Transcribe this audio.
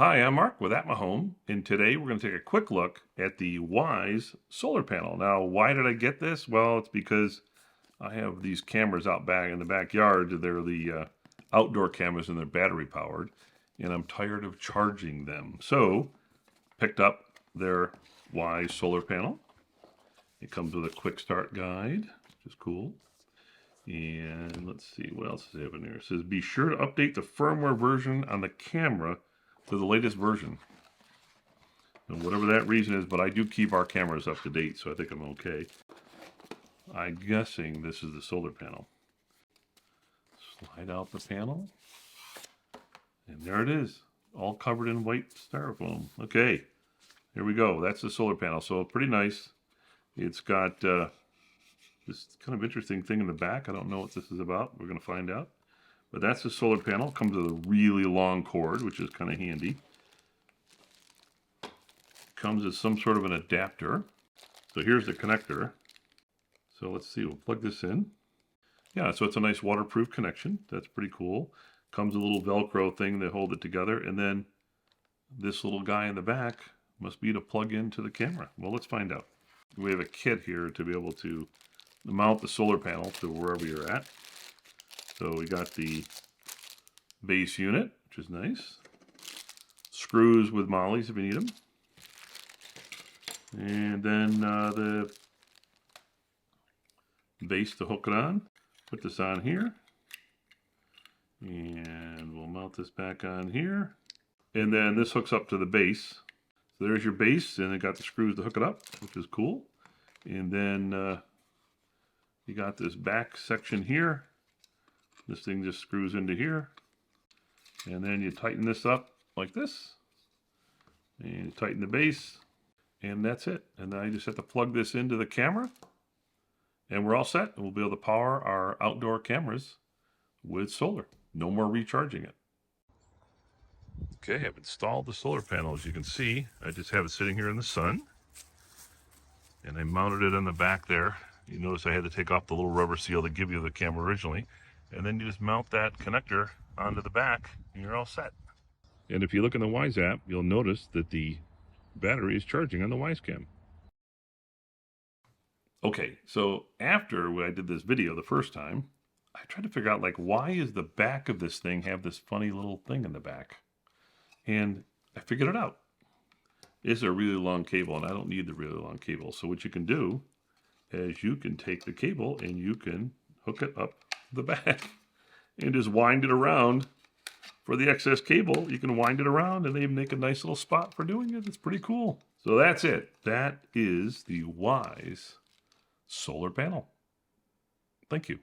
Hi, I'm Mark with At My Home, and today we're going to take a quick look at the Wyze solar panel. Now, why did I get this? Well, it's because I have these cameras out back in the backyard. They're the outdoor cameras and they're battery powered, and I'm tired of charging them. So, picked up their Wyze solar panel. It comes with a quick start guide, which is cool. And let's see, what else does it have in there? It says, be sure to update the firmware version on the camera to the latest version. And whatever that reason is, but I do keep our cameras up to date, so I think I'm okay. I'm guessing this is the solar panel. Slide out the panel. And there it is, all covered in white styrofoam. Okay, here we go. That's the solar panel. So pretty nice. It's got this kind of interesting thing in the back. I don't know what this is about. We're going to find out. But that's the solar panel. It comes with a really long cord, which is kind of handy. Comes as some sort of an adapter. So here's the connector. So let's see, we'll plug this in. Yeah, so it's a nice waterproof connection. That's pretty cool. Comes a little Velcro thing to hold it together. And then this little guy in the back must be to plug into the camera. Well, let's find out. We have a kit here to be able to mount the solar panel to wherever you're at. So we got the base unit, which is nice. Screws with mollies if you need them. And then the base to hook it on. Put this on here. And we'll mount this back on here. And then this hooks up to the base. So there's your base, and it got the screws to hook it up, which is cool. And then you got this back section here. This thing just screws into here. And then you tighten this up like this. And you tighten the base. And that's it. And then I just have to plug this into the camera. And we're all set. And we'll be able to power our outdoor cameras with solar. No more recharging it. Okay, I've installed the solar panel. As you can see, I just have it sitting here in the sun. And I mounted it on the back there. You notice I had to take off the little rubber seal to give you the camera originally. And then you just mount that connector onto the back and you're all set. And if you look in the Wyze app, you'll notice that the battery is charging on the Wyze cam. Okay, so after I did this video the first time, I tried to figure out, like, why is the back of this thing have this funny little thing in the back? And I figured it out. It's a really long cable, and I don't need the really long cable. So what you can do is you can take the cable and you can hook it up the back and just wind it around. For the excess cable, you can wind it around and they make a nice little spot for doing it. It's pretty cool. So that's it. That is the Wyze solar panel. Thank you.